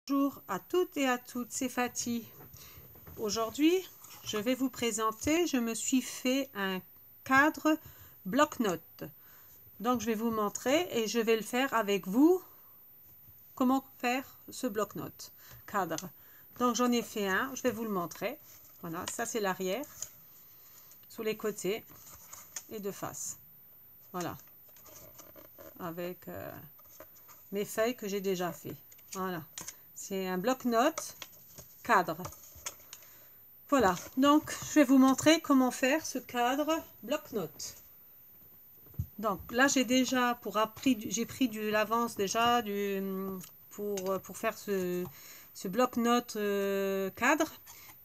Bonjour à toutes et à toutes, c'est Fatih. Aujourd'hui, je vais vous présenter, je me suis fait un cadre bloc-notes. Donc, je vais vous montrer et je vais le faire avec vous. Comment faire ce bloc-notes cadre. Donc, j'en ai fait un, je vais vous le montrer. Voilà, ça c'est l'arrière, sur les côtés et de face. Voilà, avec mes feuilles que j'ai déjà fait. Voilà. C'est un bloc-notes cadre. Voilà, donc je vais vous montrer comment faire ce cadre bloc-notes. Donc là, j'ai déjà j'ai pris de l'avance déjà pour faire ce bloc-notes cadre.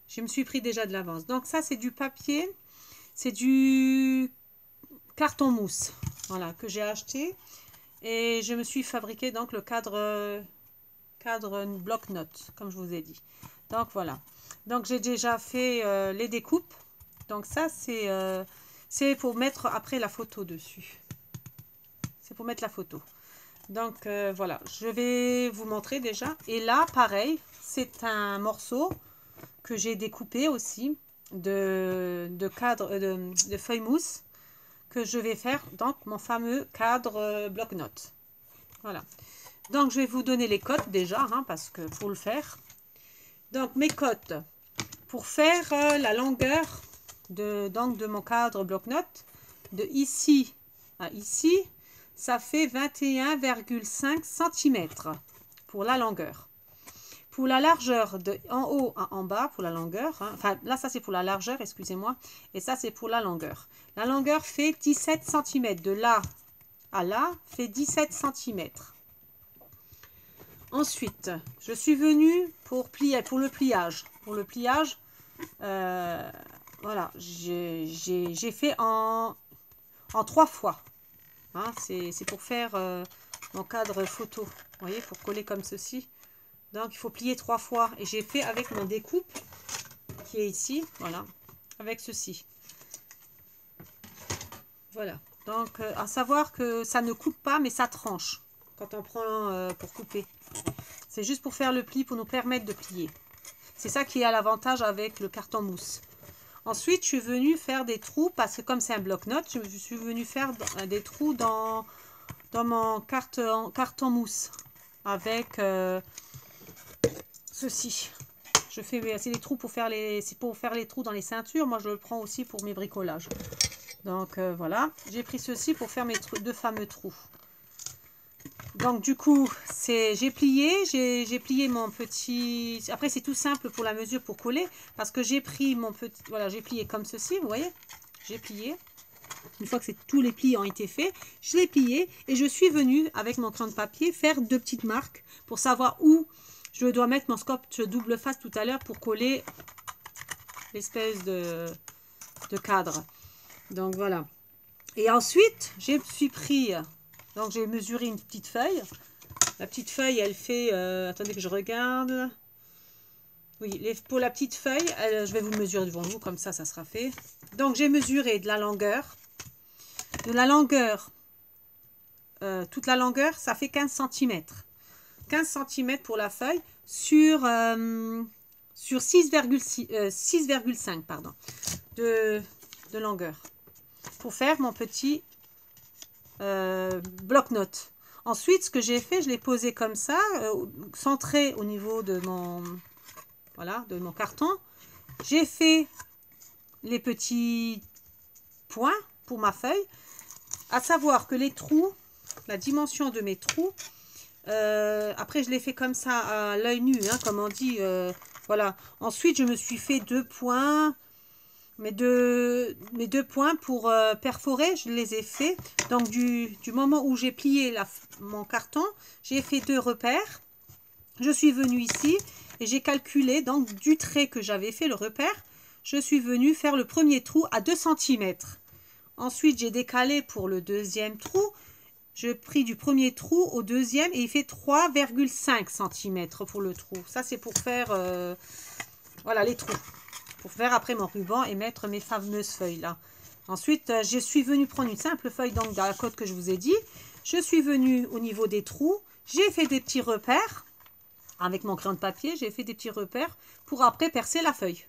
Je me suis pris déjà de l'avance. Donc ça, c'est du papier, c'est du carton mousse, voilà, que j'ai acheté. Et je me suis fabriqué donc le cadre bloc-notes, comme je vous ai dit. Donc voilà. Donc j'ai déjà fait les découpes. Donc ça c'est pour mettre après la photo dessus. C'est pour mettre la photo. Donc voilà, je vais vous montrer déjà. Et là pareil, c'est un morceau que j'ai découpé aussi de feuilles mousse que je vais faire donc mon fameux cadre bloc-notes. Voilà. Donc, je vais vous donner les cotes déjà, hein, parce que pour le faire. Donc, mes cotes, pour faire la longueur de mon cadre bloc-notes, de ici à ici, ça fait 21,5 cm pour la longueur. Pour la largeur, de en haut à en bas, pour la longueur, hein, enfin là, ça c'est pour la largeur, excusez-moi, et ça c'est pour la longueur. La longueur fait 17 cm, de là à là, fait 17 cm. Ensuite, je suis venue pour le pliage. Pour le pliage, voilà, j'ai fait en 3 fois. Hein, c'est pour faire mon cadre photo. Vous voyez, pour coller comme ceci. Donc, il faut plier 3 fois. Et j'ai fait avec mon découpe, qui est ici. Voilà, avec ceci. Voilà. Donc, à savoir que ça ne coupe pas, mais ça tranche. Quand on prend pour couper. C'est juste pour faire le pli, pour nous permettre de plier. C'est ça qui a l'avantage avec le carton mousse. Ensuite, je suis venue faire des trous, parce que comme c'est un bloc-notes, je suis venue faire des trous dans mon carton mousse. Avec ceci. C'est des trous pour faire les trous dans les ceintures. Moi, je le prends aussi pour mes bricolages. Donc, voilà. J'ai pris ceci pour faire mes deux fameux trous. Donc du coup, j'ai plié mon petit... Après, c'est tout simple pour la mesure pour coller. Parce que j'ai pris mon petit... Voilà, j'ai plié comme ceci, vous voyez. J'ai plié. Une fois que tous les plis ont été faits, je l'ai plié. Et je suis venue, avec mon crayon de papier, faire deux petites marques pour savoir où je dois mettre mon scotch double face tout à l'heure pour coller l'espèce de cadre. Donc voilà. Et ensuite, je suis pris... Donc, j'ai mesuré une petite feuille. La petite feuille, elle fait... attendez que je regarde. Oui, pour la petite feuille, je vais vous le mesurer devant vous. Comme ça sera fait. Donc, j'ai mesuré de la longueur. De la longueur, toute la longueur, ça fait 15 cm. 15 cm pour la feuille sur 6,5 pardon, de longueur. Pour faire mon petit... bloc-notes. Ensuite, ce que j'ai fait, je l'ai posé comme ça, centré au niveau de mon carton. J'ai fait les petits points pour ma feuille, à savoir que les trous, la dimension de mes trous, après je l'ai fait comme ça à l'œil nu, hein, comme on dit, voilà. Ensuite, je me suis fait 2 points. Mes deux points pour perforer, je les ai faits. Donc, du moment où j'ai plié mon carton, j'ai fait 2 repères. Je suis venue ici et j'ai calculé, donc, du trait que j'avais fait, le repère, je suis venue faire le premier trou à 2 cm. Ensuite, j'ai décalé pour le deuxième trou. Je pris du premier trou au deuxième et il fait 3,5 cm pour le trou. Ça, c'est pour faire voilà, les trous. Pour faire après mon ruban et mettre mes fameuses feuilles là. Ensuite, je suis venue prendre une simple feuille donc dans la cote que je vous ai dit. Je suis venue au niveau des trous. J'ai fait des petits repères avec mon crayon de papier, j'ai fait des petits repères pour après percer la feuille.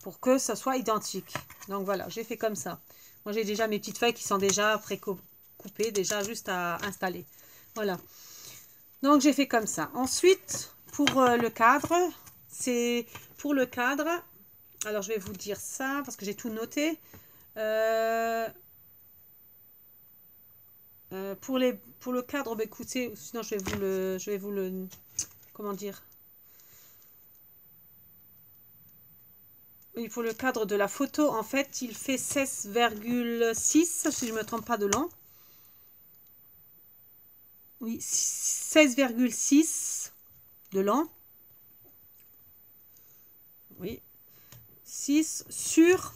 Pour que ça soit identique. Donc voilà, j'ai fait comme ça. Moi j'ai déjà mes petites feuilles qui sont déjà pré-coupées, déjà juste à installer. Voilà. Donc j'ai fait comme ça. Ensuite, pour le cadre, c'est pour le cadre. Alors je vais vous dire ça parce que j'ai tout noté. Pour le cadre, bah, écoutez, sinon je vais vous le, comment dire. Oui, pour le cadre de la photo, en fait, il fait 16,6 si je ne me trompe pas de long. Oui, 16,6 de long. Oui. 6 sur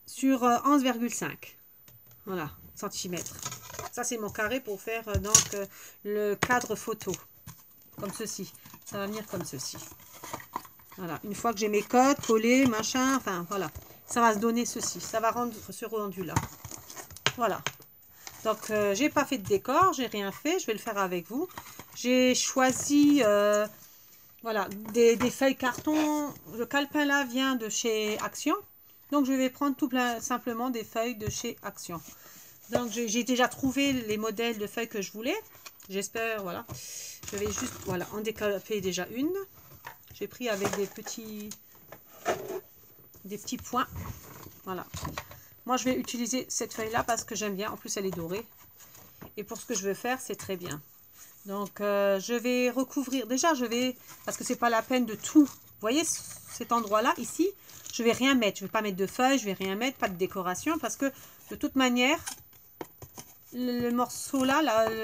11,5. Voilà, centimètres. Ça, c'est mon carré pour faire donc le cadre photo. Comme ceci. Ça va venir comme ceci. Voilà, une fois que j'ai mes codes collés, machin, enfin, voilà. Ça va se donner ceci. Ça va rendre ce rendu-là. Voilà. Donc, j'ai pas fait de décor, j'ai rien fait. Je vais le faire avec vous. J'ai choisi, voilà, des feuilles carton. Le calepin là vient de chez Action. Donc, je vais prendre tout simplement des feuilles de chez Action. Donc, j'ai déjà trouvé les modèles de feuilles que je voulais. J'espère, voilà. Je vais juste, voilà, en décaper déjà une. J'ai pris avec des petits points. Voilà. Moi, je vais utiliser cette feuille-là parce que j'aime bien. En plus, elle est dorée. Et pour ce que je veux faire, c'est très bien. Donc, je vais recouvrir. Déjà, parce que c'est pas la peine de tout. Vous voyez cet endroit-là, ici, je vais rien mettre. Je vais pas mettre de feuilles, je vais rien mettre, pas de décoration. Parce que, de toute manière, le morceau-là,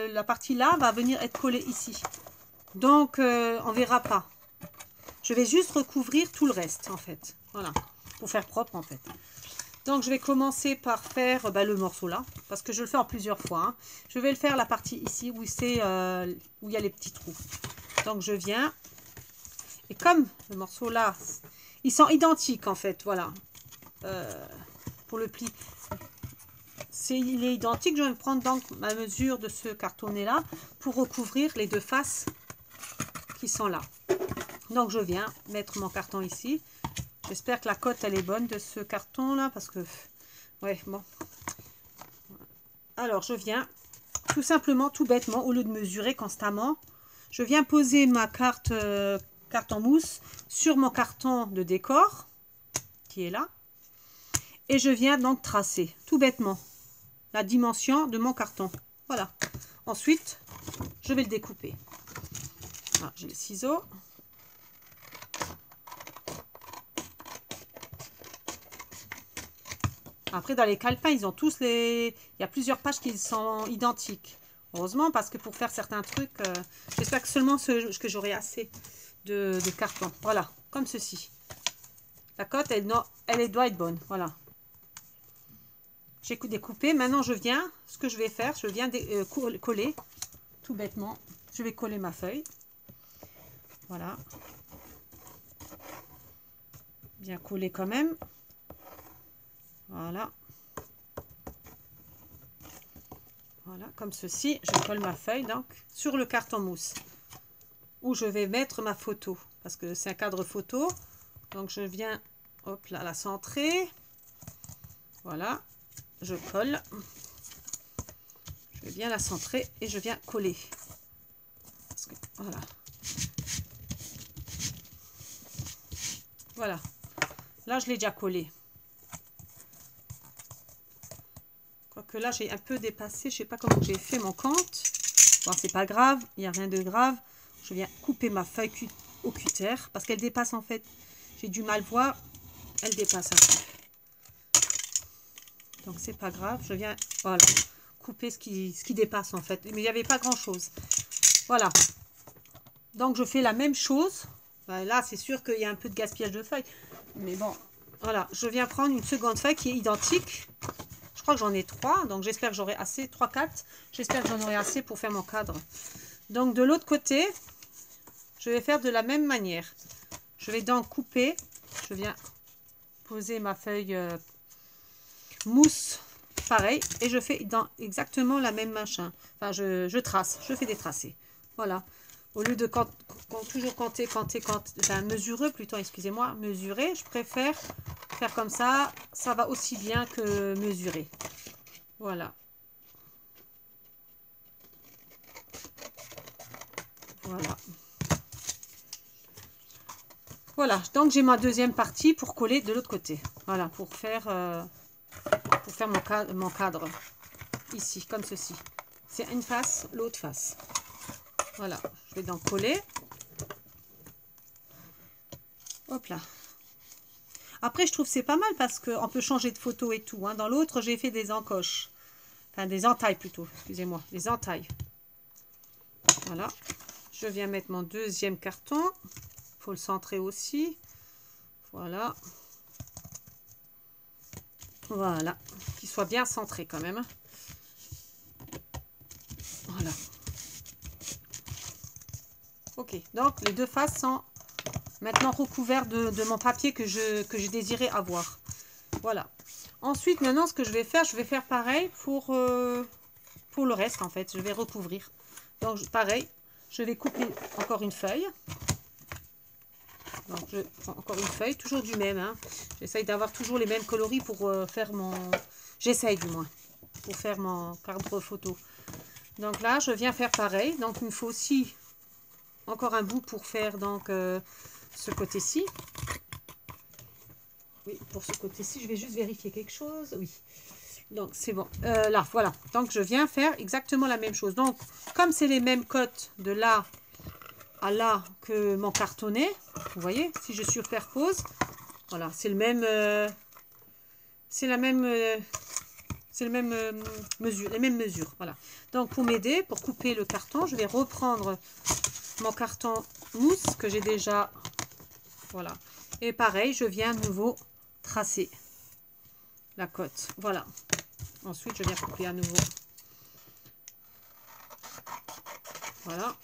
la partie-là, va venir être collée ici. Donc, on verra pas. Je vais juste recouvrir tout le reste, en fait. Voilà, pour faire propre, en fait. Donc, je vais commencer par faire le morceau là, parce que je le fais en plusieurs fois. Hein. Je vais le faire la partie ici, où il y a les petits trous. Donc, je viens. Et comme le morceau là, ils sont identiques, en fait, voilà. Pour le pli. Il est identique, je vais prendre donc ma mesure de ce cartonnet là, pour recouvrir les deux faces qui sont là. Donc, je viens mettre mon carton ici. J'espère que la cote, elle est bonne de ce carton-là, parce que... Ouais, bon. Alors, je viens tout simplement, tout bêtement, au lieu de mesurer constamment, je viens poser ma carte en mousse sur mon carton de décor, qui est là. Et je viens donc tracer, tout bêtement, la dimension de mon carton. Voilà. Ensuite, je vais le découper. Voilà, j'ai les ciseaux. Après, dans les calepins, ils ont tous il y a plusieurs pages qui sont identiques. Heureusement, parce que pour faire certains trucs, j'espère que seulement que j'aurai assez de carton. Voilà, comme ceci. La cote, elle doit être bonne. Voilà. J'ai découpé. Maintenant, ce que je vais faire, je viens coller, tout bêtement. Je vais coller ma feuille. Voilà. Bien coller quand même. Voilà. Voilà, comme ceci. Je colle ma feuille donc sur le carton mousse où je vais mettre ma photo parce que c'est un cadre photo. Donc je viens, hop là, la centrer. Voilà, je colle. Je vais bien la centrer et je viens coller. Parce que, voilà. Voilà. Là, je l'ai déjà collé. Quoique là, j'ai un peu dépassé. Je sais pas comment j'ai fait mon compte. Bon, c'est pas grave. Il n'y a rien de grave. Je viens couper ma feuille au cutter. Parce qu'elle dépasse en fait. J'ai du mal voir. Elle dépasse un peu. Donc, c'est pas grave. Je viens, voilà, couper ce qui dépasse en fait. Mais il n'y avait pas grand chose. Voilà. Donc, je fais la même chose. Ben, là, c'est sûr qu'il y a un peu de gaspillage de feuilles. Mais bon, voilà. Je viens prendre une seconde feuille qui est identique. Je crois que j'en ai 3, donc j'espère que j'aurai assez, 3, 4. J'espère que j'en aurai assez pour faire mon cadre. Donc de l'autre côté, je vais faire de la même manière. Je vais donc couper, je viens poser ma feuille mousse, pareil, et je fais dans exactement la même machin. Enfin, je trace, je fais des tracés. Voilà. Au lieu de toujours compter, enfin, mesurer plutôt, excusez-moi, mesurer, je préfère faire comme ça. Ça va aussi bien que mesurer. Voilà. Voilà. Voilà. Donc, j'ai ma deuxième partie pour coller de l'autre côté. Voilà, pour faire mon cadre. Ici, comme ceci. C'est une face, l'autre face. Voilà. Je vais donc coller. Hop là. Après, je trouve que c'est pas mal parce qu'on peut changer de photo et tout. Hein. Dans l'autre, j'ai fait des encoches. Enfin, des entailles plutôt. Excusez-moi. Des entailles. Voilà. Je viens mettre mon deuxième carton. Il faut le centrer aussi. Voilà. Voilà. Qu'il soit bien centré quand même. Voilà. Ok. Donc, les deux faces sont maintenant recouvert de mon papier que je désirais avoir. Voilà. Ensuite, maintenant, ce que je vais faire pareil pour le reste, en fait. Je vais recouvrir. Donc, pareil, je vais couper encore une feuille. Donc, je prends encore une feuille, toujours du même. Hein. J'essaye d'avoir toujours les mêmes coloris pour faire mon... J'essaye du moins, pour faire mon cadre photo. Donc là, je viens faire pareil. Donc, il me faut aussi encore un bout pour faire donc... ce côté-ci. Oui, pour ce côté-ci, je vais juste vérifier quelque chose. Oui, donc c'est bon. Là, voilà. Donc, je viens faire exactement la même chose. Donc, comme c'est les mêmes cotes de là à là que mon cartonné, vous voyez, si je superpose, voilà, c'est le même... c'est la même... c'est le même mesure, les mêmes mesures. Voilà. Donc, pour m'aider, pour couper le carton, je vais reprendre mon carton mousse que j'ai déjà... Voilà. Et pareil, je viens de nouveau tracer la cote. Voilà. Ensuite, je viens couper à nouveau. Voilà.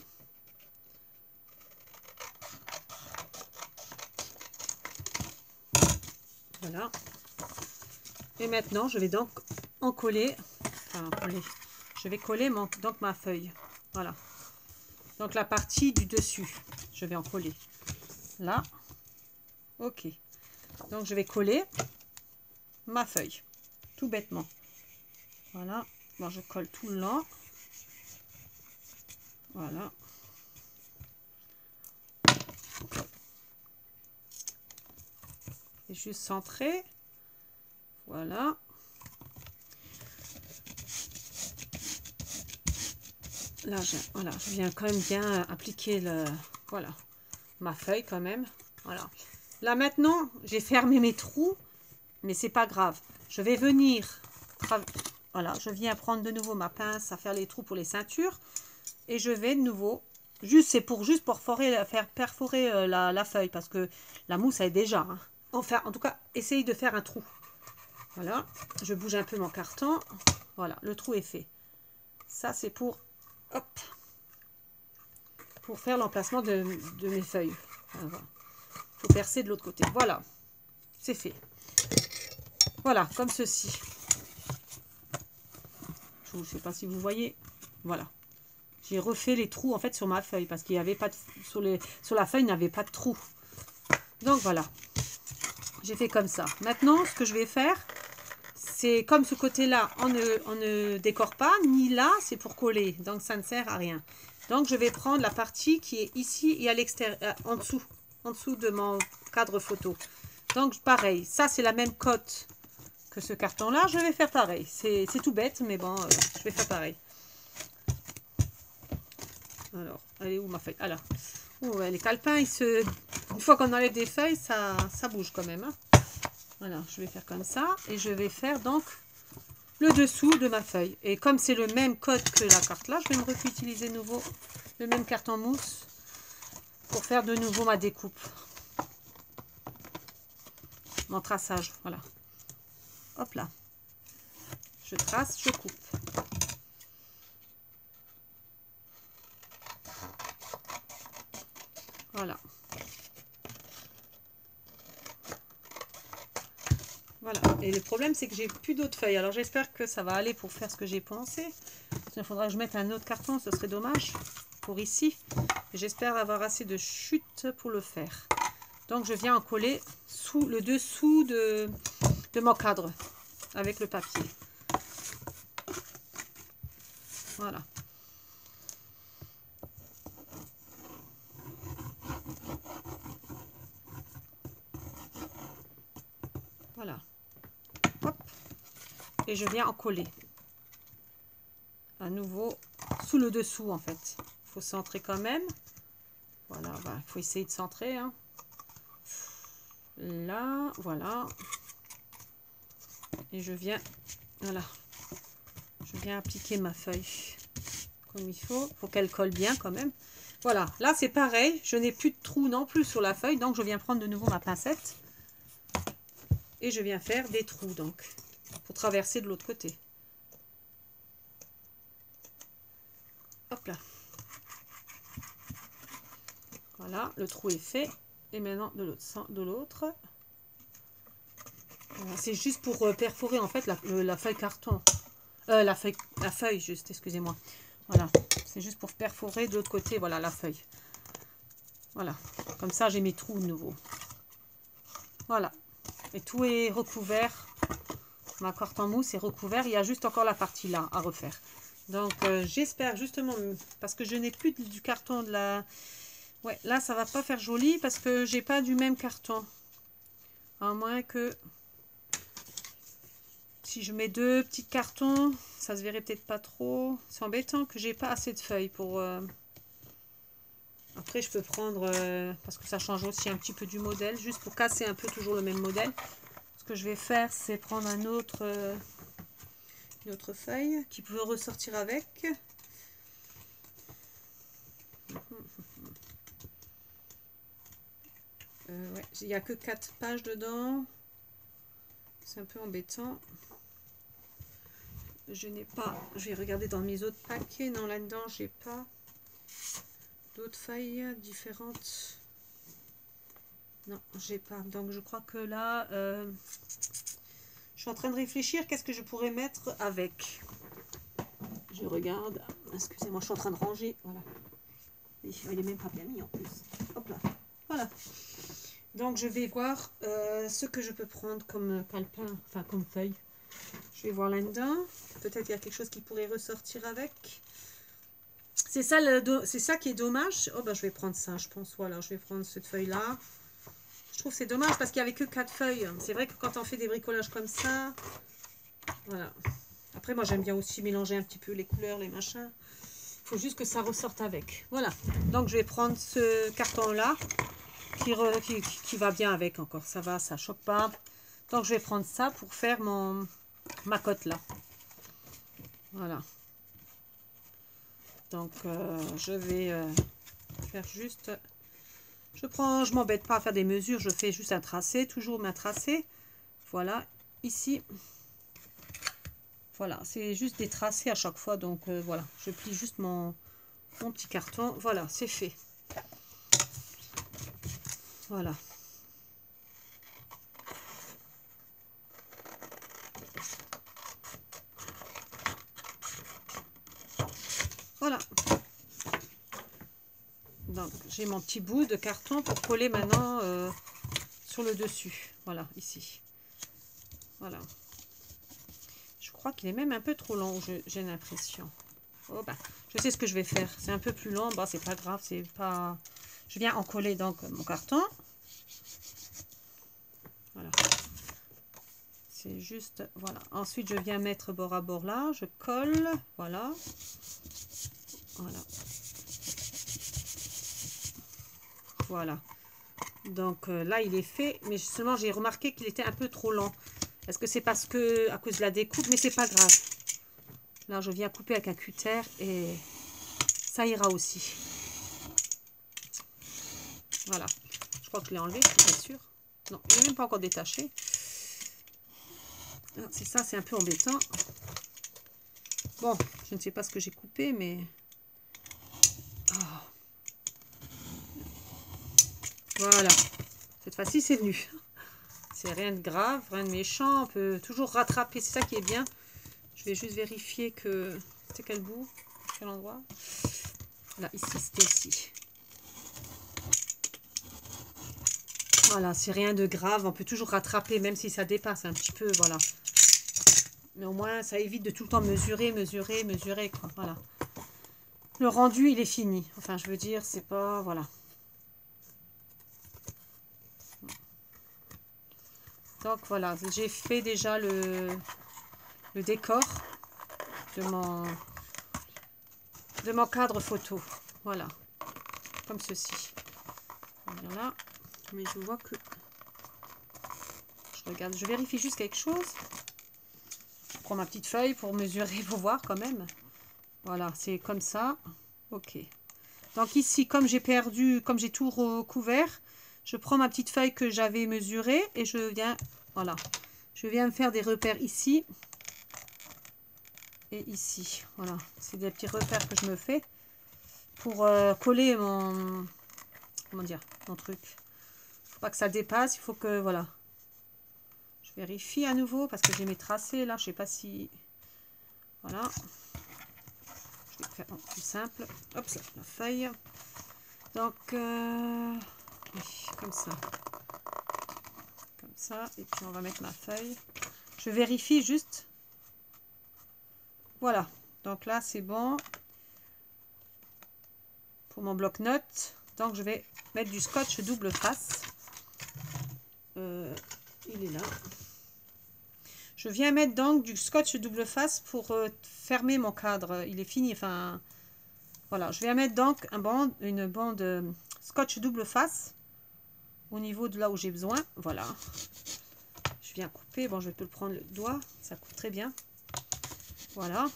Voilà. Et maintenant, je vais donc en coller. Enfin, coller. Je vais coller donc ma feuille. Voilà. Donc, la partie du dessus. Je vais en coller. Là. Ok. Donc, je vais coller ma feuille. Tout bêtement. Voilà. Bon, je colle tout le long. Voilà. Et juste centrer. Voilà. Là, voilà, je viens quand même bien appliquer voilà, ma feuille quand même. Voilà. Là maintenant, j'ai fermé mes trous, mais c'est pas grave. Je vais venir, voilà, je viens prendre de nouveau ma pince à faire les trous pour les ceintures. Et je vais de nouveau, juste pour faire perforer la feuille, parce que la mousse elle est déjà. Hein. Enfin, en tout cas, essaye de faire un trou. Voilà, je bouge un peu mon carton. Voilà, le trou est fait. Ça, c'est pour, hop, pour faire l'emplacement de mes feuilles. Il faut percer de l'autre côté. Voilà, c'est fait. Voilà, comme ceci. Je ne sais pas si vous voyez. Voilà. J'ai refait les trous en fait sur ma feuille parce qu'il n'y avait pas de, sur la feuille, il n'y avait pas de trou. Donc voilà. J'ai fait comme ça. Maintenant, ce que je vais faire, c'est comme ce côté-là, on ne décore pas, ni là, c'est pour coller. Donc ça ne sert à rien. Donc je vais prendre la partie qui est ici et à l'extérieur, en dessous de mon cadre photo. Donc pareil, ça c'est la même cote que ce carton-là. Je vais faire pareil. C'est tout bête, mais bon, je vais faire pareil. Alors, elle est où ma feuille? Alors, oh, les calepins, une fois qu'on enlève des feuilles, ça bouge quand même. Hein. Voilà, je vais faire comme ça. Et je vais faire donc le dessous de ma feuille. Et comme c'est le même code que la carte là, je vais me réutiliser de nouveau le même carton mousse pour faire de nouveau ma découpe. Mon traçage, voilà. Hop là. Je trace, je coupe. Voilà. Voilà. Et le problème, c'est que j'ai plus d'autres feuilles. Alors, j'espère que ça va aller pour faire ce que j'ai pensé. Il faudra que je mette un autre carton, ce serait dommage. pour ici. J'espère avoir assez de chute pour le faire. Donc je viens en coller sous le dessous de mon cadre avec le papier. Voilà. Voilà. Hop. Et je viens en coller. À nouveau sous le dessous en fait. Il faut centrer quand même. Voilà, il faut essayer de centrer. Hein. Là, voilà. Et je viens, voilà. Je viens appliquer ma feuille comme il faut. Il faut qu'elle colle bien quand même. Voilà, là c'est pareil. Je n'ai plus de trou non plus sur la feuille. Donc je viens prendre de nouveau ma pincette. Et je viens faire des trous donc. Pour traverser de l'autre côté. Hop là. Voilà, le trou est fait. Et maintenant de l'autre. C'est juste pour perforer en fait la feuille carton. La feuille juste, excusez-moi. Voilà, c'est juste pour perforer de l'autre côté, voilà la feuille. Voilà, comme ça j'ai mes trous de nouveau. Voilà, et tout est recouvert. Ma carte en mousse est recouvert. Il y a juste encore la partie là à refaire. Donc j'espère justement, parce que je n'ai plus du carton de la... Ouais, là ça va pas faire joli parce que j'ai pas du même carton. À moins que... Si je mets deux petits cartons, ça se verrait peut-être pas trop. C'est embêtant que j'ai pas assez de feuilles pour... Après, je peux prendre... parce que ça change aussi un petit peu du modèle. Juste pour casser un peu toujours le même modèle. Ce que je vais faire, c'est prendre une autre feuille qui peut ressortir avec. Ouais, il n'y a que 4 pages dedans. C'est un peu embêtant. Je n'ai pas, je vais regarder dans mes autres paquets. Non, là-dedans, j'ai pas d'autres feuilles différentes. Non, j'ai pas. Donc, je crois que là, je suis en train de réfléchir. Qu'est-ce que je pourrais mettre avec? Je regarde. Excusez-moi, je suis en train de ranger. Voilà. Il est même pas bien mis en plus. Hop là. Voilà. Donc, je vais voir ce que je peux prendre comme calepin, enfin comme feuille. Je vais voir là-dedans. Peut-être qu'il y a quelque chose qui pourrait ressortir avec. C'est ça, c'est ça qui est dommage. Oh, ben, je vais prendre ça, je pense. Voilà, je vais prendre cette feuille-là. Je trouve que c'est dommage parce qu'il n'y avait que 4 feuilles. C'est vrai que quand on fait des bricolages comme ça, voilà. Après, moi, j'aime bien aussi mélanger un petit peu les couleurs, les machins. Il faut juste que ça ressorte avec. Voilà. Donc, je vais prendre ce carton-là qui va bien avec encore. Ça va, ça choque pas. Donc, je vais prendre ça pour faire ma cote là. Voilà. Donc, je vais faire juste... Je m'embête pas à faire des mesures. Je fais juste un tracé. Toujours ma tracé. Voilà. Ici. Voilà. C'est juste des tracés à chaque fois. Donc, voilà. Je plie juste mon petit carton. Voilà. C'est fait. Voilà. Voilà. Donc, j'ai mon petit bout de carton pour coller maintenant sur le dessus. Voilà, ici. Voilà. Je crois qu'il est même un peu trop long, j'ai l'impression. Oh, bah, je sais ce que je vais faire. C'est un peu plus long. Bah, c'est pas grave, c'est pas... Je viens en coller donc mon carton. Voilà. C'est juste... Voilà. Ensuite, je viens mettre bord à bord là. Je colle. Voilà. Voilà. Voilà. Donc là, il est fait. Mais justement, j'ai remarqué qu'il était un peu trop long. Est-ce que c'est parce que à cause de la découpe? Mais c'est pas grave. Là, je viens couper avec un cutter et ça ira aussi. Voilà. Je crois que je l'ai enlevé, je suis pas sûre. Non, il n'est même pas encore détaché. C'est ça, c'est un peu embêtant. Bon, je ne sais pas ce que j'ai coupé, mais... Oh. Voilà. Cette fois-ci, c'est venu. C'est rien de grave, rien de méchant. On peut toujours rattraper. C'est ça qui est bien. Je vais juste vérifier que... C'était quel bout? Quel endroit? Là, ici, c'était ici. Voilà, c'est rien de grave. On peut toujours rattraper, même si ça dépasse un petit peu, voilà. Mais au moins, ça évite de tout le temps mesurer, quoi. Voilà. Le rendu, il est fini. Enfin, je veux dire, c'est pas... Voilà. Donc, voilà. J'ai fait déjà le décor de mon cadre photo. Voilà. Comme ceci. Voilà. Mais je vois que... Je regarde. Je vérifie juste quelque chose. Je prends ma petite feuille pour mesurer, pour voir quand même. Voilà, c'est comme ça. Ok. Donc ici, comme j'ai tout recouvert, je prends ma petite feuille que j'avais mesurée et je viens, voilà, je viens me faire des repères ici et ici. Voilà, c'est des petits repères que je me fais pour coller comment dire, mon truc. Faut pas que ça dépasse, il faut que, voilà. Je vérifie à nouveau parce que j'ai mes tracés là, je sais pas si, voilà. Je vais faire plus simple. Hop, ça, la feuille. Donc, oui, comme ça. Comme ça. Et puis, on va mettre ma feuille. Je vérifie juste. Voilà. Donc là, c'est bon. Pour mon bloc-notes. Donc, je vais mettre du scotch double face. Il est là. Je viens mettre donc du scotch double face pour fermer mon cadre. Il est fini. Enfin, voilà. Je viens mettre donc une bande scotch double face au niveau de là où j'ai besoin. Voilà. Je viens couper. Bon, je peux le prendre le doigt. Ça coupe très bien. Voilà.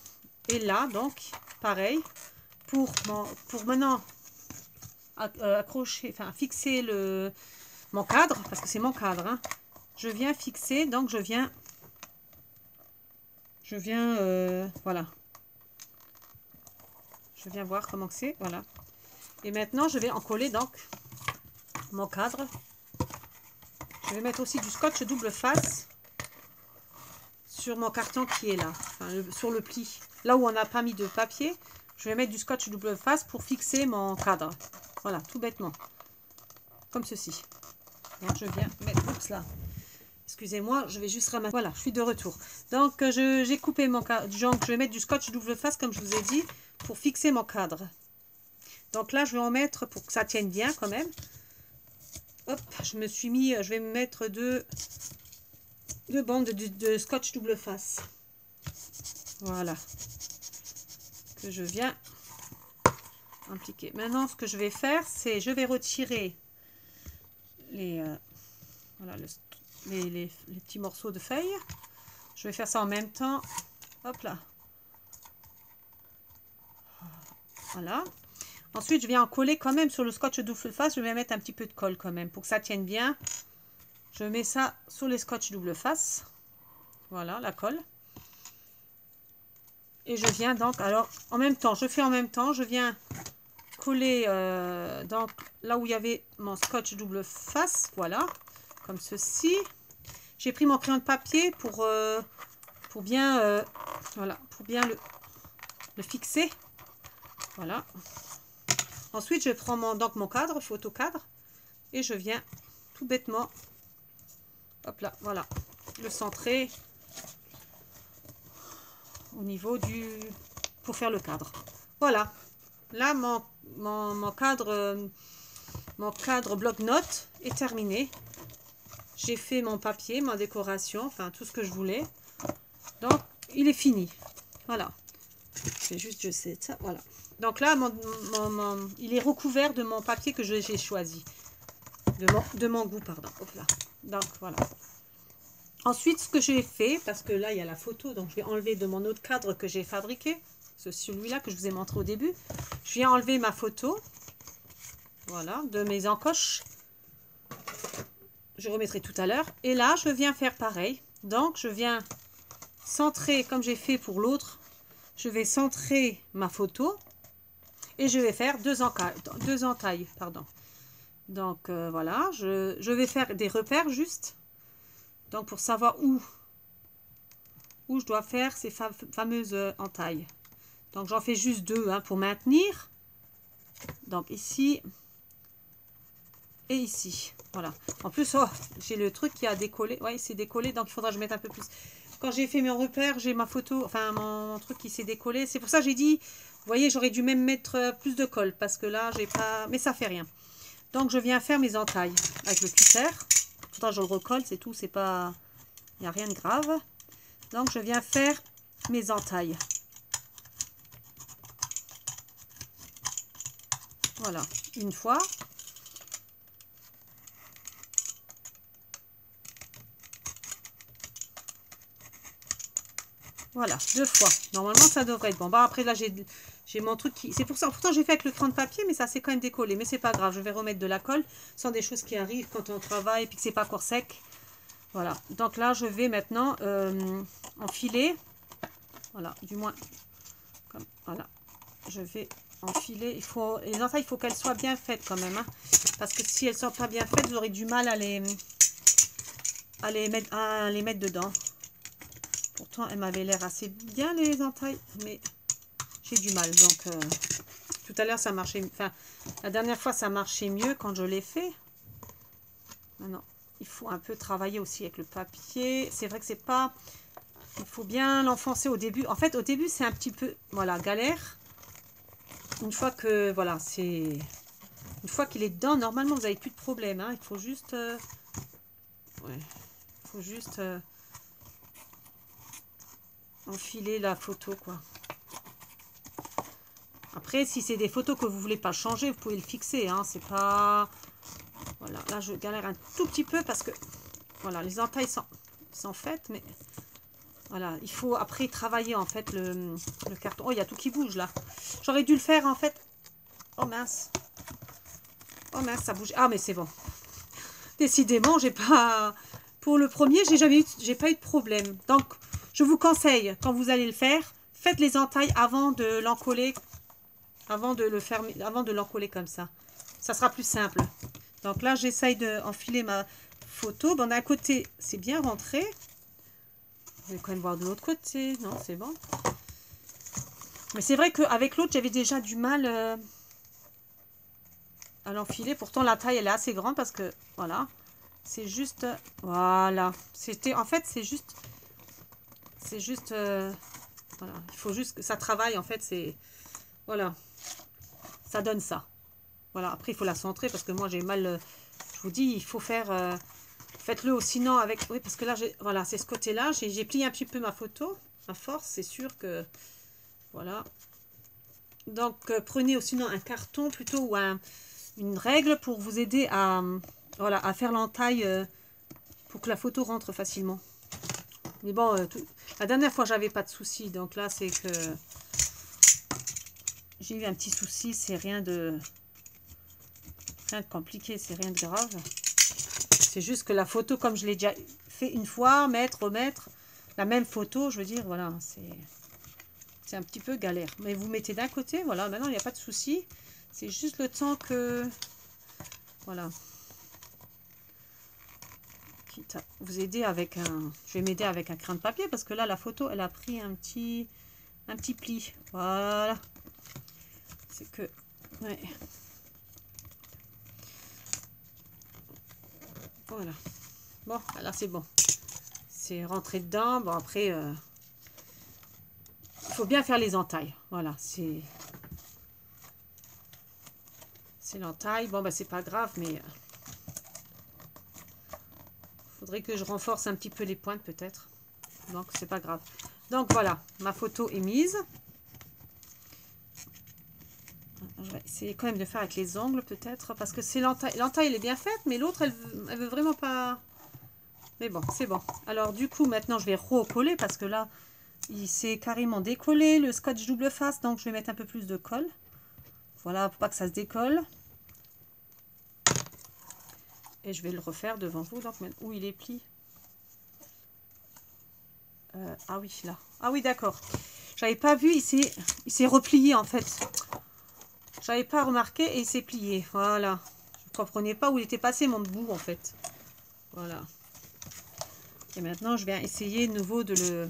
Et là, donc, pareil. Pour maintenant accrocher, enfin fixer mon cadre, parce que c'est mon cadre. Hein, je viens fixer. Donc, je viens voilà. Je viens voir comment c'est. Voilà. Et maintenant, je vais en coller donc mon cadre. Je vais mettre aussi du scotch double face sur mon carton qui est là, enfin, sur le pli. Là où on n'a pas mis de papier, je vais mettre du scotch double face pour fixer mon cadre. Voilà, tout bêtement. Comme ceci. Donc, je viens mettre... Oups là. Excusez-moi, je vais juste ramasser. Voilà, je suis de retour. Donc, j'ai coupé mon cadre. Donc, je vais mettre du scotch double face, comme je vous ai dit, pour fixer mon cadre. Donc là, je vais en mettre pour que ça tienne bien quand même. Hop, je vais me mettre deux bandes de scotch double face. Voilà. Que je viens impliquer. Maintenant, ce que je vais faire, c'est je vais retirer voilà, les petits morceaux de feuilles. Je vais faire ça en même temps. Hop là. Voilà. Ensuite, je viens en coller quand même sur le scotch double face. Je vais mettre un petit peu de colle quand même pour que ça tienne bien. Je mets ça sur les scotch double face. Voilà, la colle. Et je viens donc, alors, en même temps, je viens coller donc là où il y avait mon scotch double face. Voilà, comme ceci. J'ai pris mon crayon de papier pour bien, voilà, pour bien le fixer. Voilà. Ensuite, je prends donc mon cadre, photo cadre, et je viens tout bêtement, hop là, voilà, le centrer au niveau pour faire le cadre. Voilà. Là, mon cadre bloc-notes est terminé. J'ai fait mon papier, ma décoration, enfin tout ce que je voulais. Donc, il est fini. Voilà. Je sais ça, voilà. Donc là, il est recouvert de mon papier que j'ai choisi. De mon goût, pardon. Hop là. Donc, voilà. Ensuite, ce que j'ai fait, parce que là, il y a la photo, donc je vais enlever de mon autre cadre que j'ai fabriqué. C'est celui-là que je vous ai montré au début. Je viens enlever ma photo. Voilà, de mes encoches. Je remettrai tout à l'heure. Et là, je viens faire pareil. Donc, je viens centrer, comme j'ai fait pour l'autre. Je vais centrer ma photo. Et je vais faire deux entailles, pardon. Donc, voilà, je vais faire des repères juste. Donc, pour savoir où je dois faire ces fameuses entailles. Donc, j'en fais juste deux hein, pour maintenir. Donc ici et ici. Voilà. En plus, oh, j'ai le truc qui a décollé. Oui, c'est décollé, donc il faudra que je mette un peu plus. Quand j'ai fait mes repères, j'ai ma photo, enfin mon truc qui s'est décollé. C'est pour ça que j'ai dit, vous voyez, j'aurais dû même mettre plus de colle parce que là, j'ai pas. Mais ça fait rien. Donc je viens faire mes entailles avec le cutter. Pourtant, je le recolle, c'est tout, c'est pas. Il n'y a rien de grave. Donc je viens faire mes entailles. Voilà, une fois. Voilà, 2 fois. Normalement, ça devrait être bon. Bah, après, là, j'ai mon truc qui... C'est pour ça. Pourtant, j'ai fait avec le cran de papier, mais ça s'est quand même décollé. Mais c'est pas grave, je vais remettre de la colle. Ce sont des choses qui arrivent quand on travaille et puis que c'est pas encore sec. Voilà. Donc là, je vais maintenant enfiler. Voilà, du moins. Comme, voilà. Je vais enfiler. Les entailles, il faut qu'elles soient bien faites quand même. Hein, parce que si elles sont pas bien faites, vous aurez du mal à les mettre dedans. Pourtant, elle m'avait l'air assez bien les entailles, mais j'ai du mal. Donc, tout à l'heure, ça marchait... Enfin, la dernière fois, ça marchait mieux quand je l'ai fait. Maintenant, il faut un peu travailler aussi avec le papier. C'est vrai que c'est pas... Il faut bien l'enfoncer au début. En fait, au début, c'est un petit peu... Voilà, galère. Une fois que... Voilà, c'est... Une fois qu'il est dedans, normalement, vous n'avez plus de problème. Hein. Il faut juste... Ouais. Il faut juste... enfiler la photo, quoi. Après, si c'est des photos que vous voulez pas changer, vous pouvez le fixer, hein. C'est pas... Voilà, là, je galère un tout petit peu parce que... Voilà, les entailles sont faites, mais... Voilà, il faut après travailler, en fait, le carton. Oh, il y a tout qui bouge, là. J'aurais dû le faire, en fait... Oh, mince. Oh, mince, ça bouge. Ah, mais c'est bon. Décidément, j'ai pas... Pour le premier, j'ai pas eu de problème. Donc... Je vous conseille, quand vous allez le faire, faites les entailles avant de l'encoller, avant de le fermer, avant de l'encoller comme ça. Ça sera plus simple. Donc là, j'essaye d'enfiler ma photo. Bon, d'un côté, c'est bien rentré. Je vais quand même voir de l'autre côté. Non, c'est bon. Mais c'est vrai qu'avec l'autre, j'avais déjà du mal à l'enfiler. Pourtant, la taille, elle est assez grande parce que, voilà, c'est juste... Voilà. En fait, c'est juste... voilà, il faut juste que ça travaille, en fait, c'est... Voilà, ça donne ça. Voilà, après, il faut la centrer, parce que moi, j'ai mal... je vous dis, il faut faire... faites-le sinon avec... Oui, parce que là, voilà, c'est ce côté-là. J'ai plié un petit peu ma photo. À force, c'est sûr que... Voilà. Donc, prenez sinon un carton, plutôt, ou une règle pour vous aider à... Voilà, à faire l'entaille pour que la photo rentre facilement. Mais bon, la dernière fois, j'avais pas de soucis. Donc là, c'est que j'ai eu un petit souci. C'est rien de compliqué. C'est rien de grave. C'est juste que la photo, comme je l'ai déjà fait une fois, mettre, remettre, la même photo, je veux dire, voilà, c'est un petit peu galère. Mais vous mettez d'un côté, voilà, maintenant, il n'y a pas de souci. C'est juste le temps que... Voilà. Quitte à vous aider avec un... Je vais m'aider avec un crin de papier parce que là, la photo, elle a pris un petit pli. Voilà. C'est que... Ouais. Voilà. Bon, là, c'est bon. C'est rentré dedans. Bon, après, il faut bien faire les entailles. Voilà, c'est l'entaille. Bon, bah, c'est pas grave, mais... faudrait que je renforce un petit peu les pointes peut-être. Donc c'est pas grave. Donc voilà, ma photo est mise. Je vais essayer quand même de faire avec les ongles peut-être. Parce que c'est l'entaille. L'entaille elle est bien faite, mais l'autre elle veut vraiment pas. Mais bon, c'est bon. Alors du coup maintenant je vais recoller parce que là il s'est carrément décollé. Le scotch double face, donc je vais mettre un peu plus de colle. Voilà, pour pas que ça se décolle. Et je vais le refaire devant vous. Donc, où il est plié. Ah oui, là. Ah oui, d'accord. J'avais pas vu, il s'est replié en fait. J'avais pas remarqué et il s'est plié. Voilà. Je ne comprenais pas où il était passé mon bout en fait. Voilà. Et maintenant, je vais essayer de nouveau de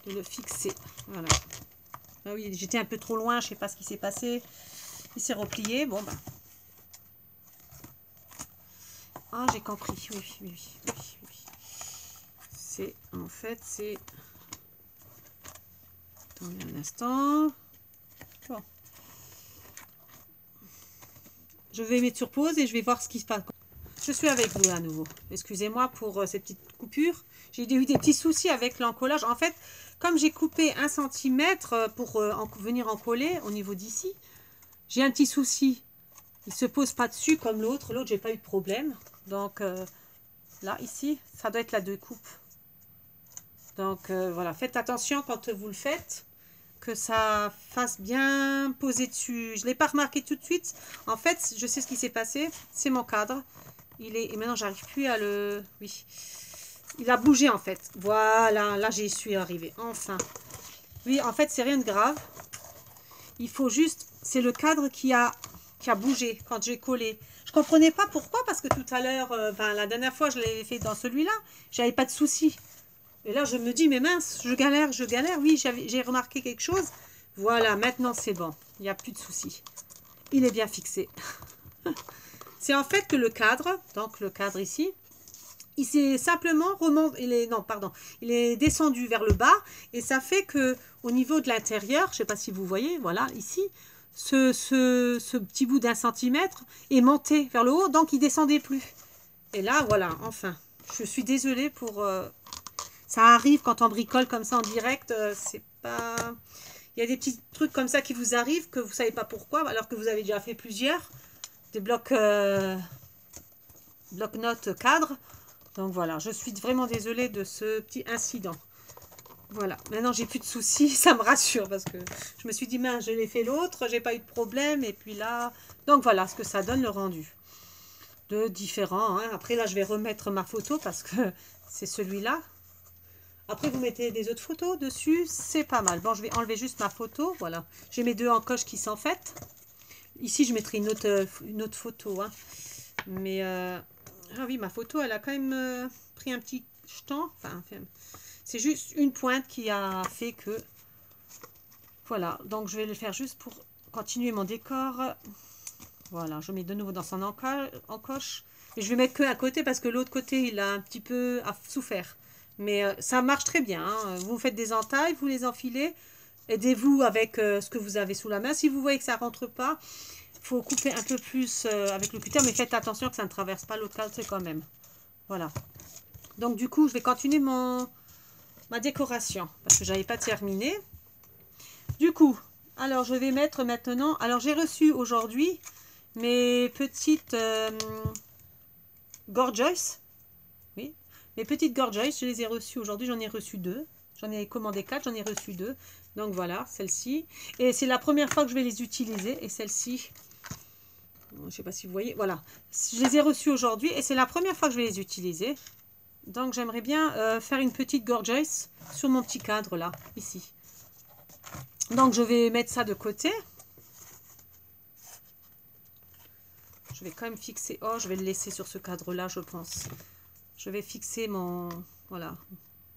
le fixer. Voilà. Ah oui, j'étais un peu trop loin, je sais pas ce qui s'est passé. Il s'est replié, bon bah. Ah, j'ai compris, oui. C'est, en fait, c'est... Attendez un instant. Bon. Je vais mettre sur pause et je vais voir ce qui se passe. Je suis avec vous à nouveau. Excusez-moi pour ces petites coupures. J'ai eu des petits soucis avec l'encollage. En fait, comme j'ai coupé 1 cm pour venir encoller au niveau d'ici, j'ai un petit souci. Il ne se pose pas dessus comme l'autre. L'autre, j'ai pas eu de problème. Donc là, ici, ça doit être la découpe. Donc voilà, faites attention quand vous le faites, que ça fasse bien poser dessus. Je ne l'ai pas remarqué tout de suite. En fait, je sais ce qui s'est passé. C'est mon cadre. Il est... Et maintenant, j'arrive plus à le... Oui. Il a bougé, en fait. Voilà, là, j'y suis arrivée. Enfin. Oui, en fait, c'est rien de grave. Il faut juste... C'est le cadre qui a bougé quand j'ai collé. Je comprenais pas pourquoi, parce que tout à l'heure, la dernière fois, je l'avais fait dans celui-là. J'avais pas de souci. Et là, je me dis, mais mince, je galère. Oui, j'ai remarqué quelque chose. Voilà, maintenant, c'est bon. Il n'y a plus de souci. Il est bien fixé. C'est en fait que le cadre, donc le cadre ici, il s'est simplement il est descendu vers le bas et ça fait que au niveau de l'intérieur, je ne sais pas si vous voyez, voilà, ici, ce petit bout d'1 centimètre est monté vers le haut, donc il ne descendait plus. Et là, voilà, enfin, je suis désolée pour... ça arrive quand on bricole comme ça en direct, c'est pas... Il y a des petits trucs comme ça qui vous arrivent, que vous ne savez pas pourquoi, alors que vous avez déjà fait plusieurs. Des bloc-notes cadre. Donc voilà, je suis vraiment désolée de ce petit incident. Voilà, maintenant j'ai plus de soucis, ça me rassure parce que je me suis dit, mince, je l'ai fait l'autre, j'ai pas eu de problème. Et puis là, donc voilà ce que ça donne le rendu. De différents. Hein. Après là, je vais remettre ma photo parce que c'est celui-là. Après, vous mettez des autres photos dessus, c'est pas mal. Bon, je vais enlever juste ma photo, voilà. J'ai mes deux encoches qui sont faites. Ici, je mettrai une autre photo. Hein. Mais, ah oui, ma photo, elle a quand même pris un petit jeton. Enfin, c'est juste une pointe qui a fait que... Voilà, donc je vais le faire juste pour continuer mon décor. Voilà, je mets de nouveau dans son encoche. Et je vais mettre que à côté parce que l'autre côté, il a un petit peu souffert. Mais ça marche très bien. Hein. Vous faites des entailles, vous les enfilez. Aidez-vous avec ce que vous avez sous la main. Si vous voyez que ça ne rentre pas, il faut couper un peu plus avec le cutter. Mais faites attention que ça ne traverse pas l'autre côté quand même. Voilà. Donc du coup, je vais continuer ma décoration. Parce que je n'avais pas terminé. Du coup, alors je vais mettre maintenant... Alors j'ai reçu aujourd'hui mes petites Gorgeous. Oui. Mes petites Gorgeous, je les ai reçues aujourd'hui. J'en ai reçu 2. J'en ai commandé 4, j'en ai reçu 2. Donc voilà, celle-ci. Et c'est la première fois que je vais les utiliser. Et celle-ci, je ne sais pas si vous voyez. Voilà, je les ai reçues aujourd'hui et c'est la première fois que je vais les utiliser. Donc j'aimerais bien faire une petite Gorgeous sur mon petit cadre là, ici. Donc je vais mettre ça de côté. Je vais quand même fixer... Oh, je vais le laisser sur ce cadre-là, je pense. Je vais fixer mon... Voilà,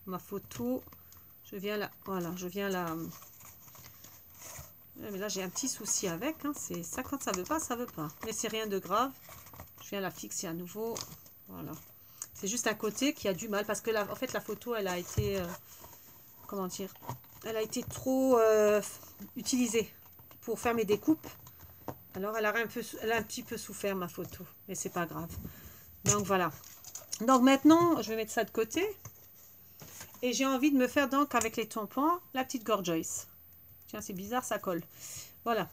ma photo. Je viens là... Voilà, je viens là... Mais là, j'ai un petit souci avec. Hein. C'est ça, quand ça veut pas, ça veut pas. Mais c'est rien de grave. Je viens la fixer à nouveau. Voilà. C'est juste un côté qui a du mal. Parce que, en fait, la photo, elle a été... comment dire? Elle a été trop utilisée pour faire mes découpes. Alors, elle a un petit peu souffert, ma photo. Mais c'est pas grave. Donc, voilà. Donc, maintenant, je vais mettre ça de côté. Et j'ai envie de me faire, donc, avec les tampons, la petite Gorgeous. Tiens, c'est bizarre, ça colle. Voilà.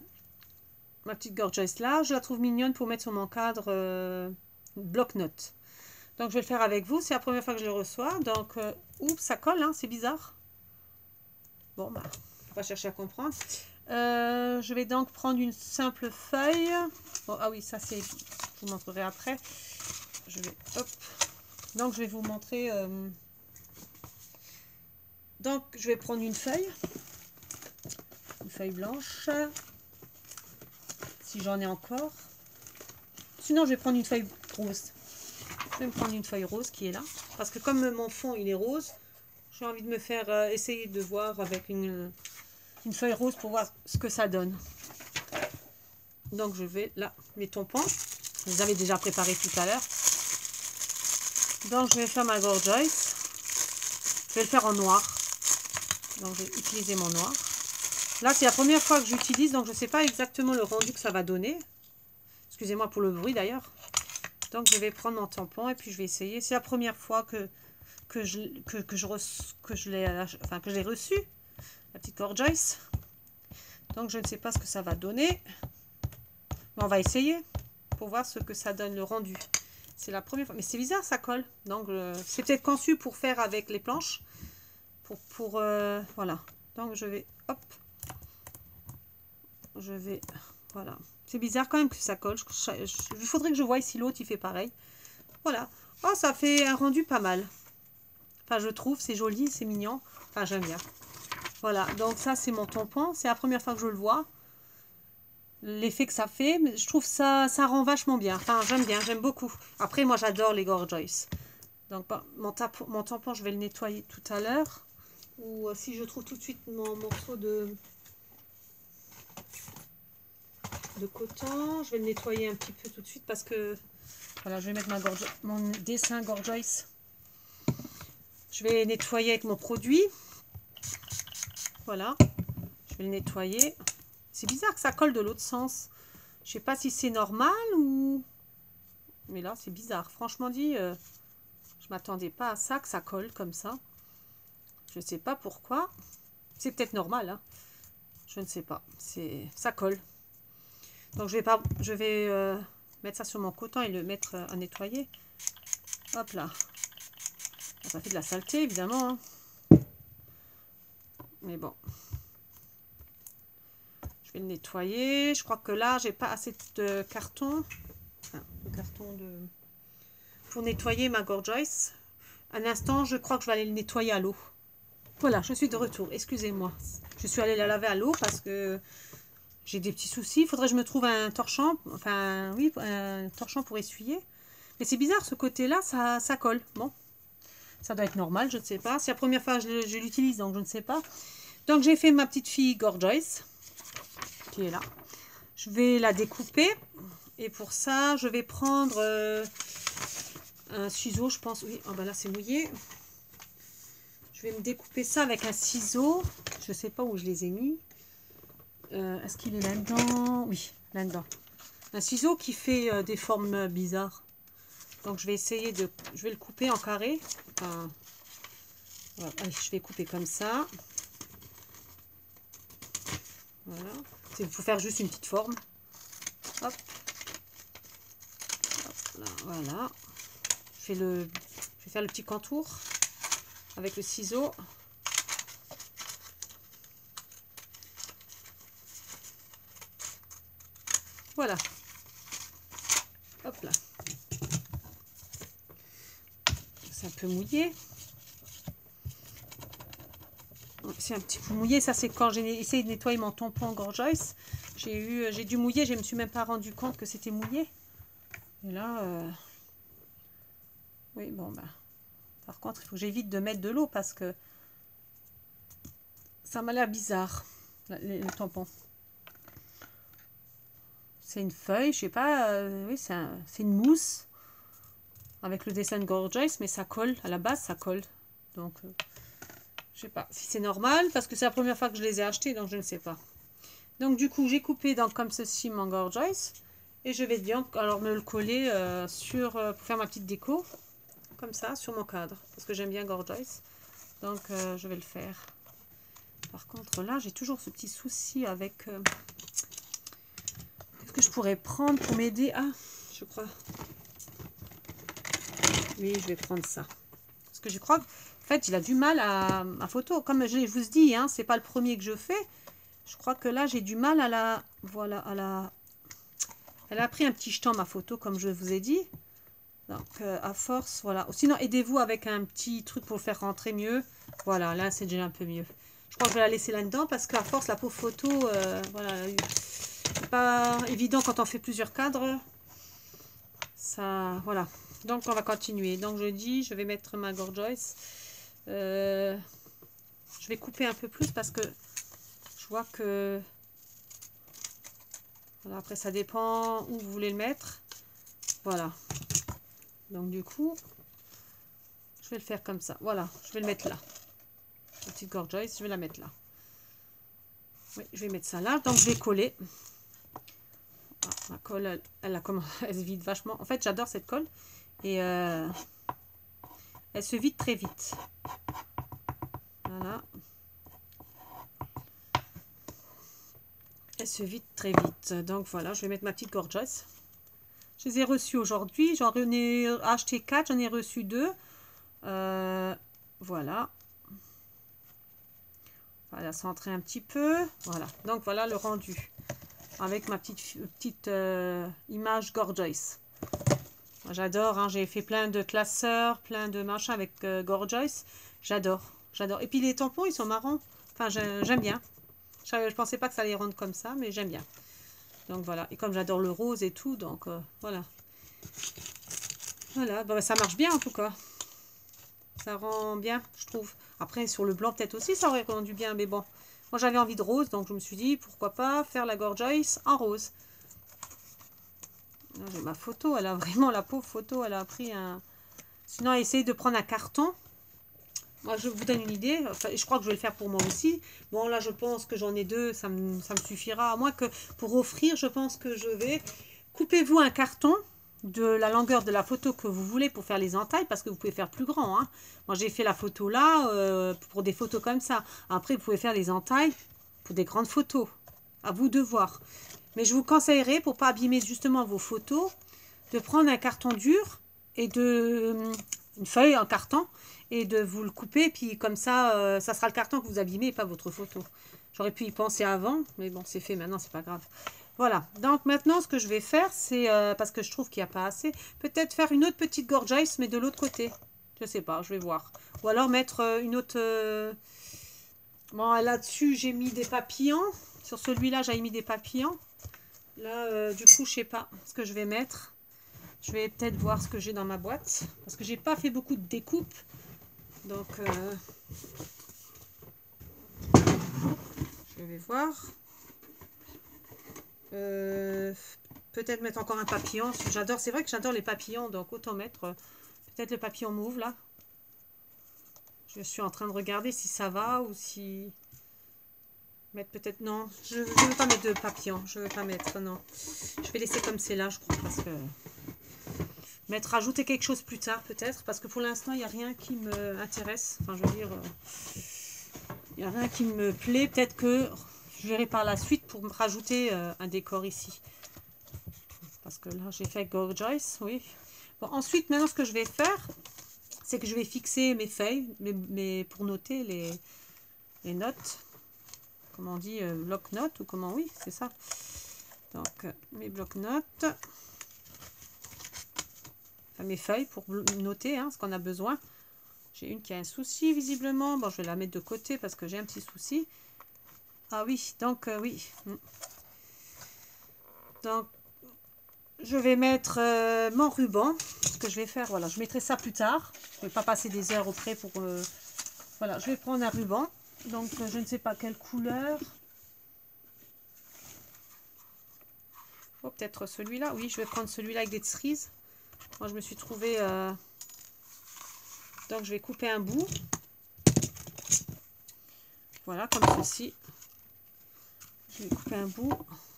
Ma petite Gorgeous là. Je la trouve mignonne pour mettre sur mon cadre bloc-notes. Donc, je vais le faire avec vous. C'est la première fois que je le reçois. Donc, oups, ça colle, hein, c'est bizarre. Bon, bah, on va chercher à comprendre. Je vais donc prendre une simple feuille. Bon, ah oui, ça c'est... Je vous montrerai après. Je vais... Hop. Donc, je vais vous montrer... Donc, je vais prendre une feuille. Une feuille blanche. Si j'en ai encore. Sinon, je vais prendre une feuille rose. Je vais me prendre une feuille rose qui est là. Parce que comme mon fond, il est rose, j'ai envie de me faire essayer de voir avec une une feuille rose pour voir ce que ça donne. Donc je vais là, mes tampons. Je les avais déjà préparés tout à l'heure. Donc je vais faire ma Gorgeous. Je vais le faire en noir. Donc je vais utiliser mon noir. Là c'est la première fois que j'utilise, donc je ne sais pas exactement le rendu que ça va donner. Excusez-moi pour le bruit d'ailleurs. Donc je vais prendre mon tampon et puis je vais essayer. C'est la première fois que je l'ai reçu, la petite Gorgeous. Donc je ne sais pas ce que ça va donner. Mais on va essayer pour voir ce que ça donne, le rendu. C'est la première fois. Mais c'est bizarre, ça colle. Donc c'est peut-être conçu pour faire avec les planches. Voilà. Donc je vais, hop. Je vais, voilà. C'est bizarre quand même que ça colle. Il faudrait que je voie si l'autre il fait pareil. Voilà. Oh, ça fait un rendu pas mal. Enfin, je trouve, c'est joli, c'est mignon. Enfin, j'aime bien. Voilà, donc ça, c'est mon tampon. C'est la première fois que je le vois. L'effet que ça fait, je trouve ça rend vachement bien. Enfin, j'aime bien, j'aime beaucoup. Après, moi, j'adore les Gorgeous. Donc, mon tampon, je vais le nettoyer tout à l'heure. Ou si je trouve tout de suite mon morceau de coton, je vais le nettoyer un petit peu tout de suite parce que, voilà, je vais mettre mon dessin Gorgeous. Je vais nettoyer avec mon produit. Voilà, je vais le nettoyer. C'est bizarre que ça colle de l'autre sens. Je sais pas si c'est normal ou... Mais là, c'est bizarre. Franchement dit, je m'attendais pas à ça, que ça colle comme ça. Je ne sais pas pourquoi. C'est peut-être normal, hein. Je ne sais pas. Ça colle. Donc, je vais mettre ça sur mon coton et le mettre à nettoyer. Hop là. Ça fait de la saleté, évidemment, hein. Mais bon. Je vais le nettoyer. Je crois que là, j'ai pas assez de carton. Enfin, pour nettoyer ma Gorgeous. Un instant, je crois que je vais aller le nettoyer à l'eau. Voilà, je suis de retour. Excusez-moi. Je suis allée la laver à l'eau parce que j'ai des petits soucis. Il faudrait que je me trouve un torchon. Enfin, oui, un torchon pour essuyer. Mais c'est bizarre, ce côté-là, ça colle. Bon, ça doit être normal, je ne sais pas. C'est la première fois que je l'utilise, donc je ne sais pas. Donc, j'ai fait ma petite fille Gorgeous, qui est là. Je vais la découper. Et pour ça, je vais prendre un ciseau, je pense. Oui, oh ben là, c'est mouillé. Je vais me découper ça avec un ciseau. Je ne sais pas où je les ai mis. Est-ce qu'il est là-dedans? Oui, là-dedans. Un ciseau qui fait des formes bizarres. Donc, je vais essayer de... Je vais le couper en carré. Enfin, voilà. Allez, je vais couper comme ça. Voilà. Il faut faire juste une petite forme. Hop. Hop là, voilà. Je vais faire le petit contour avec le ciseau. Voilà. Hop là. C'est un peu mouillé. C'est un petit peu mouillé. Ça, c'est quand j'ai essayé de nettoyer mon tampon Gorgeous. J'ai dû mouiller. Je ne me suis même pas rendu compte que c'était mouillé. Et là, oui, bon, ben. Par contre, il faut que j'évite de mettre de l'eau parce que ça m'a l'air bizarre, le tampon. C'est une feuille, je sais pas, oui, c'est une mousse avec le dessin de Gorgeous, mais ça colle, à la base ça colle. Donc, je sais pas si c'est normal parce que c'est la première fois que je les ai achetés, donc je ne sais pas. Donc, du coup, j'ai coupé comme ceci mon Gorgeous et je vais alors me le coller pour faire ma petite déco, comme ça, sur mon cadre parce que j'aime bien Gorgeous. Donc, je vais le faire. Par contre, là, j'ai toujours ce petit souci avec... Qu'est-ce que je pourrais prendre pour m'aider? Ah, je crois. Oui, je vais prendre ça. Parce que je crois qu'en fait, il a du mal à photo. Comme je vous dis, hein, c'est pas le premier que je fais. Je crois que là, j'ai du mal à la... Voilà, Elle a pris un petit jeton, ma photo, comme je vous ai dit. Donc, à force, voilà. Sinon, aidez-vous avec un petit truc pour le faire rentrer mieux. Voilà, là, c'est déjà un peu mieux. Je crois que je vais la laisser là-dedans parce qu'à force, la pauvre photo, voilà, c'est pas évident quand on fait plusieurs cadres. Ça, voilà. Donc, on va continuer. Donc, je vais mettre ma Gorgeous. Je vais couper un peu plus parce que je vois que... Voilà, après, ça dépend où vous voulez le mettre. Voilà. Donc, du coup, je vais le faire comme ça. Voilà, je vais le mettre là. La petite Gorgeous, je vais la mettre là. Oui, je vais mettre ça là. Donc, je vais coller. Ah, ma colle, elle se vide vachement. En fait, j'adore cette colle. Et elle se vide très vite. Voilà. Elle se vide très vite. Donc, voilà, je vais mettre ma petite Gorgeous. Je les ai reçus aujourd'hui. J'en ai acheté 4, j'en ai reçu 2. Voilà. On va la centrer un petit peu. Voilà. Donc, voilà le rendu. Avec ma petite image Gorgeous. J'adore. Hein, j'ai fait plein de classeurs, plein de machins avec Gorgeous. J'adore. J'adore. Et puis, les tampons, ils sont marrants. Enfin, j'aime bien. Je pensais pas que ça allait rendre comme ça, mais j'aime bien. Donc, voilà. Et comme j'adore le rose et tout, donc, voilà. Voilà. Bon, ça marche bien, en tout cas. Ça rend bien, je trouve. Après, sur le blanc, peut-être aussi, ça aurait rendu bien. Mais bon, moi, j'avais envie de rose. Donc, je me suis dit, pourquoi pas faire la Gorgeous en rose. J'ai ma photo. Elle a vraiment, la pauvre photo, elle a pris un... Sinon, essayez de prendre un carton. Moi, je vous donne une idée. Enfin, je crois que je vais le faire pour moi aussi. Bon, là, je pense que j'en ai 2. Ça me suffira. À moins que pour offrir, je pense que je vais... Coupez-vous un carton de la longueur de la photo que vous voulez pour faire les entailles, parce que vous pouvez faire plus grand. Hein. Moi, j'ai fait la photo là, pour des photos comme ça. Après, vous pouvez faire les entailles pour des grandes photos. À vous de voir. Mais je vous conseillerais, pour ne pas abîmer justement vos photos, de prendre un carton dur et une feuille en carton et de vous le couper. Puis comme ça, ça sera le carton que vous abîmez et pas votre photo. J'aurais pu y penser avant, mais bon, c'est fait maintenant, c'est pas grave. Voilà, donc maintenant ce que je vais faire, c'est, parce que je trouve qu'il n'y a pas assez, peut-être faire une autre petite Gorgeous, mais de l'autre côté. Je sais pas, je vais voir. Ou alors mettre une autre... Bon, là-dessus, j'ai mis des papillons. Sur celui-là, j'ai mis des papillons. Là, du coup, je sais pas ce que je vais mettre. Je vais peut-être voir ce que j'ai dans ma boîte. Parce que j'ai pas fait beaucoup de découpes. Donc, je vais voir. Peut-être mettre encore un papillon. J'adore, c'est vrai que j'adore les papillons, donc autant mettre peut-être le papillon mauve là. Je suis en train de regarder si ça va ou si mettre peut-être non. Je ne veux pas mettre de papillon. Je veux pas mettre non. Je vais laisser comme c'est là, je crois, parce que rajouter quelque chose plus tard peut-être, parce que pour l'instant il n'y a rien qui me intéresse. Enfin, je veux dire, il n'y a rien qui me plaît. Peut-être que je verrai par la suite pour me rajouter un décor ici. Parce que là, j'ai fait Gorgeous, oui. Bon, ensuite, maintenant, ce que je vais faire, c'est que je vais fixer mes feuilles, pour noter les notes. Comment on dit, bloc-notes ou comment, oui, c'est ça. Donc, mes bloc-notes. Enfin, mes feuilles pour noter ce qu'on a besoin. J'ai une qui a un souci, visiblement. Bon, je vais la mettre de côté parce que j'ai un petit souci. Ah oui, donc, oui. Donc, je vais mettre mon ruban. Ce que je vais faire, voilà, je mettrai ça plus tard. Je ne vais pas passer des heures auprès pour... voilà, je vais prendre un ruban. Donc, je ne sais pas quelle couleur. Oh, peut-être celui-là. Oui, je vais prendre celui-là avec des cerises. Moi, je me suis trouvé... Donc, je vais couper un bout. Voilà, comme ceci. Je vais couper un bout.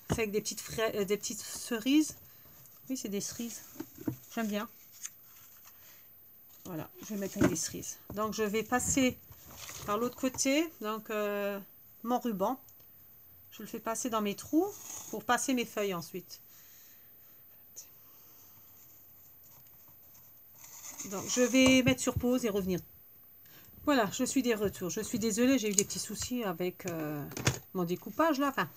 C'est avec des petites cerises. Oui, c'est des cerises. J'aime bien. Voilà, je vais mettre avec des cerises. Donc, je vais passer par l'autre côté. Donc, mon ruban. Je le fais passer dans mes trous pour passer mes feuilles ensuite. Donc, je vais mettre sur pause et revenir. Voilà, je suis des retours. Je suis désolée, j'ai eu des petits soucis avec mon découpage là. Enfin,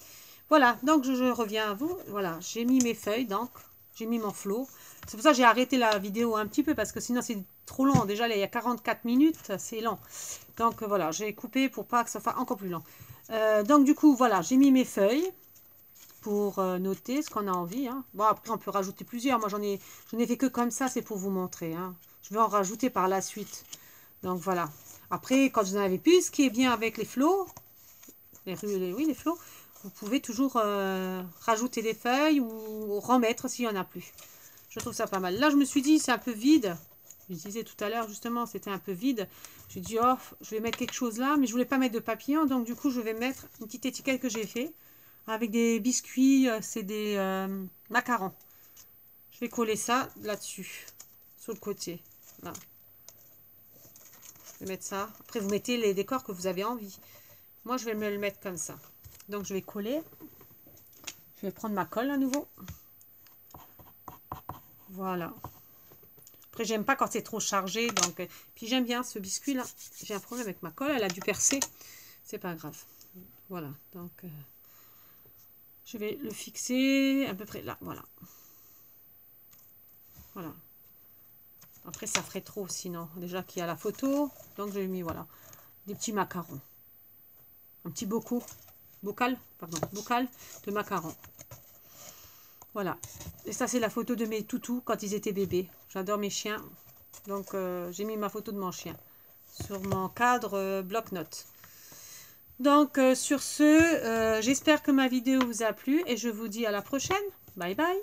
voilà, donc je reviens à vous. Voilà, j'ai mis mes feuilles, donc j'ai mis mon flot. C'est pour ça que j'ai arrêté la vidéo un petit peu parce que sinon c'est trop long. Déjà, là, il y a 44 minutes, c'est lent. Donc voilà, j'ai coupé pour pas que ça soit encore plus lent. Donc du coup, voilà, j'ai mis mes feuilles pour noter ce qu'on a envie. Hein. Bon, après, on peut rajouter plusieurs. Moi, je n'ai fait que comme ça, c'est pour vous montrer. Hein. Je vais en rajouter par la suite. Donc voilà. Après, quand vous en avez plus, ce qui est bien avec les flots, les flots, vous pouvez toujours rajouter des feuilles ou remettre s'il n'y en a plus. Je trouve ça pas mal. Là, je me suis dit, c'est un peu vide. Je disais tout à l'heure, justement, c'était un peu vide. J'ai dit, oh, je vais mettre quelque chose là, mais je voulais pas mettre de papillon. Donc, du coup, je vais mettre une petite étiquette que j'ai fait avec des biscuits, c'est des macarons. Je vais coller ça là-dessus, sur le côté. Là. Je vais mettre ça. Après, vous mettez les décors que vous avez envie. Moi, je vais me le mettre comme ça. Donc, je vais coller. Je vais prendre ma colle à nouveau. Voilà. Après, j'aime pas quand c'est trop chargé. Donc, puis, j'aime bien ce biscuit-là. J'ai un problème avec ma colle. Elle a dû percer. C'est pas grave. Voilà. Donc, je vais le fixer à peu près là. Voilà. Voilà. Après, ça ferait trop sinon. Déjà qu'il y a la photo. Donc, j'ai mis, voilà, des petits macarons. Un petit bocal de macarons. Voilà. Et ça, c'est la photo de mes toutous quand ils étaient bébés. J'adore mes chiens. Donc, j'ai mis ma photo de mon chien sur mon cadre bloc-notes. Donc, sur ce, j'espère que ma vidéo vous a plu et je vous dis à la prochaine. Bye bye.